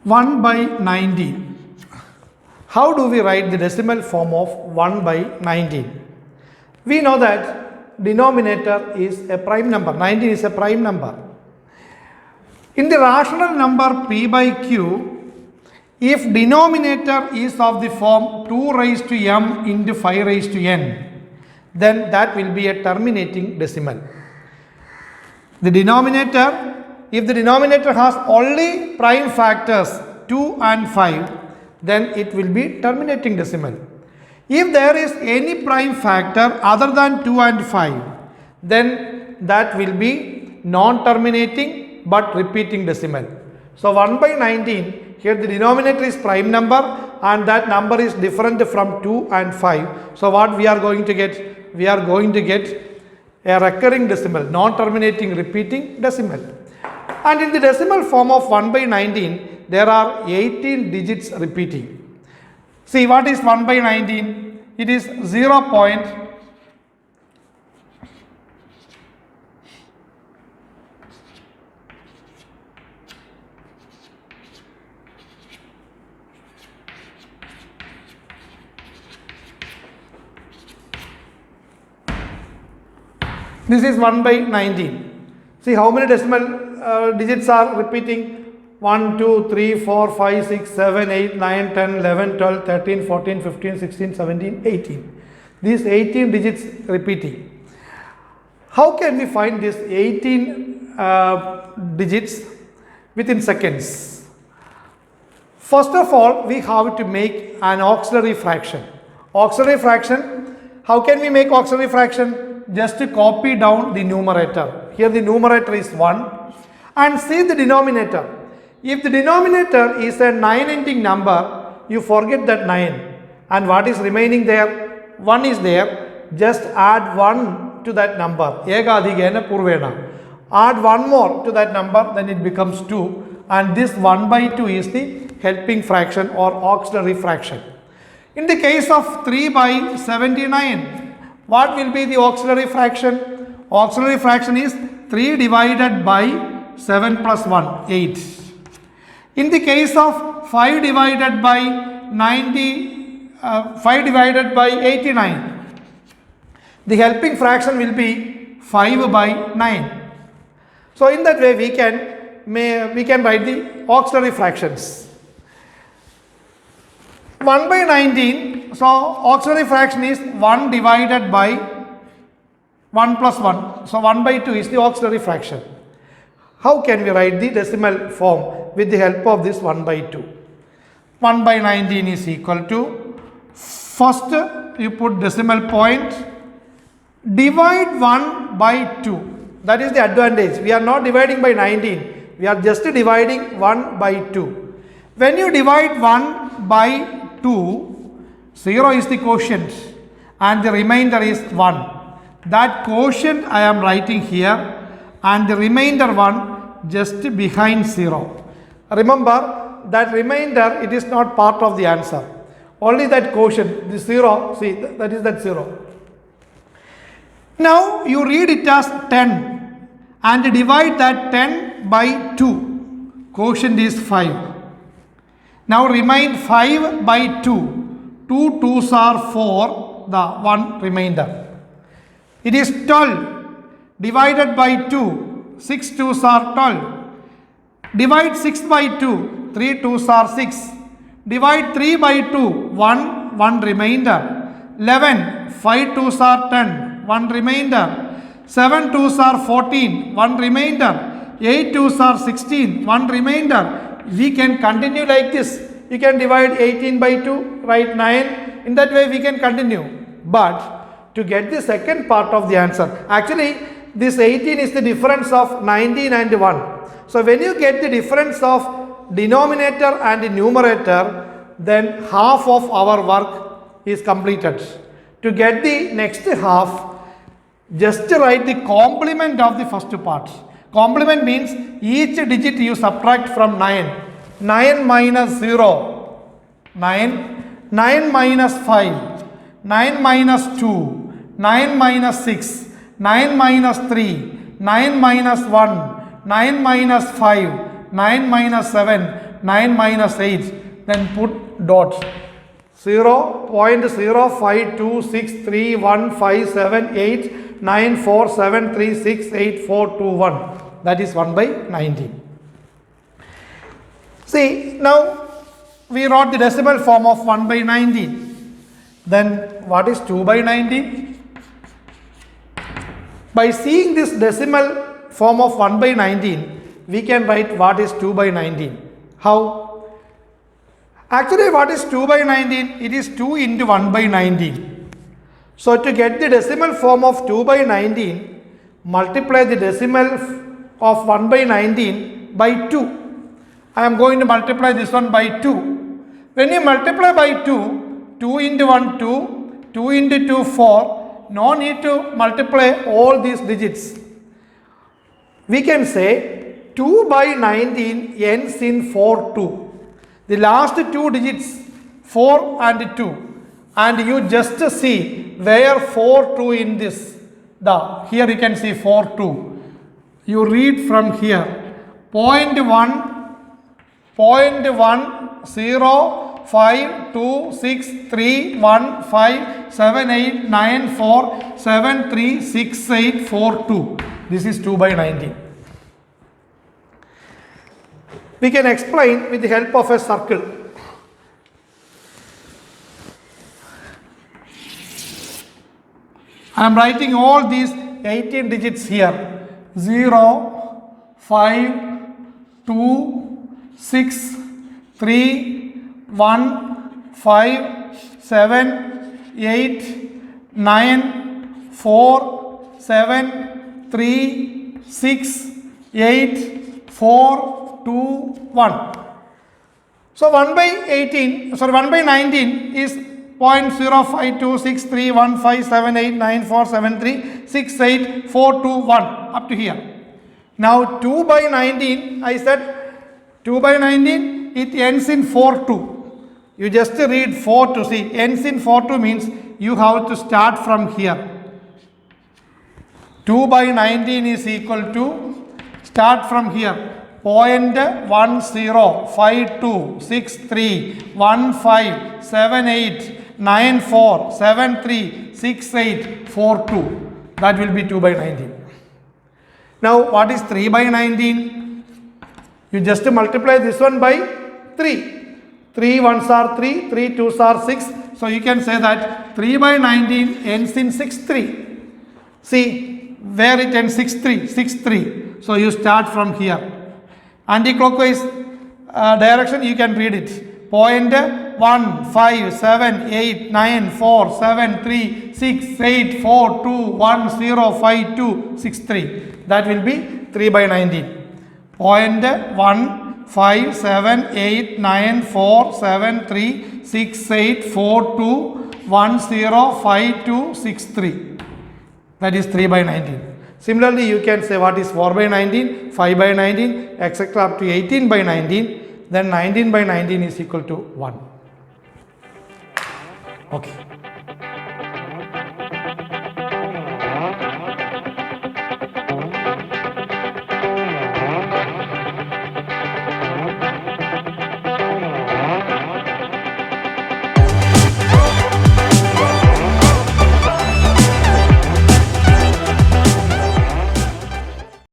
1 by 19. How do we write the decimal form of 1 by 19? We know that denominator is a prime number. 19 is a prime number. In the rational number p by q, if denominator is of the form 2 raised to m into 5 raised to n, then that will be a terminating decimal. The denominator, if the denominator has only prime factors 2 and 5, then it will be terminating decimal. If there is any prime factor other than 2 and 5, then that will be non-terminating but repeating decimal. So 1 by 19, here the denominator is prime number and that number is different from 2 and 5. So what we are going to get? We are going to get a recurring decimal, non-terminating repeating decimal. And in the decimal form of 1 by 19, there are 18 digits repeating. See, what is 1 by 19? It is 0. This is 1 by 19. See how many decimal digits are repeating? 1, 2, 3, 4, 5, 6, 7, 8, 9, 10, 11, 12, 13, 14, 15, 16, 17, 18. These 18 digits repeating. How can we find these 18 digits within seconds? First of all, we have to make an auxiliary fraction. Auxiliary fraction, how can we make auxiliary fraction? Just to copy down the numerator. Here the numerator is 1 and see the denominator. If the denominator is a 9 ending number, you forget that 9 and what is remaining there? 1 is there. Just add 1 to that number. Ekadhikena purvena. Add 1 more to that number, then it becomes 2 and this 1 by 2 is the helping fraction or auxiliary fraction. In the case of 3 by 79, what will be the auxiliary fraction? Auxiliary fraction is 3 divided by 7 plus 1, 8. In the case of 5 divided by 5 divided by 89, the helping fraction will be 5 by 9. So in that way we can write the auxiliary fractions. 1 by 19, so auxiliary fraction is 1 divided by 1 plus 1. So 1 by 2 is the auxiliary fraction. How can we write the decimal form with the help of this 1 by 2? 1 by 19 is equal to, first you put decimal point, divide 1 by 2. That is the advantage. We are not dividing by 19. We are just dividing 1 by 2. When you divide 1 by 2, 0 is the quotient and the remainder is 1. That quotient I am writing here and the remainder 1 just behind 0. Remember that remainder, it is not part of the answer. Only that quotient, the 0, see that is that 0. Now you read it as 10 and divide that 10 by 2. Quotient is 5. Now remain 5 by 2. 2 2s are 4, the 1 remainder. It is 12 divided by 2. 6 2s are 12. Divide 6 by 2. 3 2s are 6. Divide 3 by 2. 1 remainder. 11. 5 2s are 10. 1 remainder. 7 2s are 14. 1 remainder. 8 2s are 16. 1 remainder. We can continue like this. You can divide 18 by 2, write 9. In that way we can continue. But to get the second part of the answer, actually this 18 is the difference of 19 and 1. So when you get the difference of denominator and the numerator, then half of our work is completed. To get the next half, just write the complement of the first part. Complement means each digit you subtract from 9. 9 minus 0, 9, 9 minus 5, 9 minus 2, 9 minus 6, 9 minus 3, 9 minus 1, 9 minus 5, 9 minus 7, 9 minus 8, then put dots. 0.0526315789473684221. That is 1 by 19. See, now we wrote the decimal form of 1 by 19. Then what is 2 by 19? By seeing this decimal form of 1 by 19, we can write what is 2 by 19. How? Actually, what is 2 by 19? It is 2 into 1 by 19. So, to get the decimal form of 2 by 19, multiply the decimal of 1 by 19 by 2. I am going to multiply this one by 2. When you multiply by 2, 2 into 1, 2, 2 into 2, 4. No need to multiply all these digits. We can say 2 by 19 ends in 4, 2. The last two digits 4 and 2, and you just see where 4 2 in this. Here you can see 4 2. You read from here 0.1 0 5 2 6 3 1 5 7 8 9 4 7 3 6 8 4 2. This is 2 by 19. We can explain with the help of a circle. I am writing all these 18 digits here. 0, 5, 2, 6, 3, 1, 5, 7, 8, 9, 4, 7, 3, 6, 8, 4, 2, 1. So 1 by 19 is 0.052631578947368421 up to here. Now 2 by 19, I said 2 by 19, it ends in 42. You just read 4 to see. Ends in 42 means you have to start from here. 2 by 19 is equal to, start from here. 0.105263157894736842. That will be 2 by 19. Now what is 3 by 19? You just multiply this one by 3. 3 ones are 3, 3 twos are 6. So you can say that 3 by 19 ends in 63. See where it ends, 63, 63. So you start from here. Anti-clockwise direction, you can read it. 0.157894736842105263. That will be 3 by 19. 0.157894736842105263. That is 3 by 19. Similarly, you can say what is 4 by 19, 5 by 19, etc. up to 18 by 19. Then 19 by 19 is equal to 1. Okay.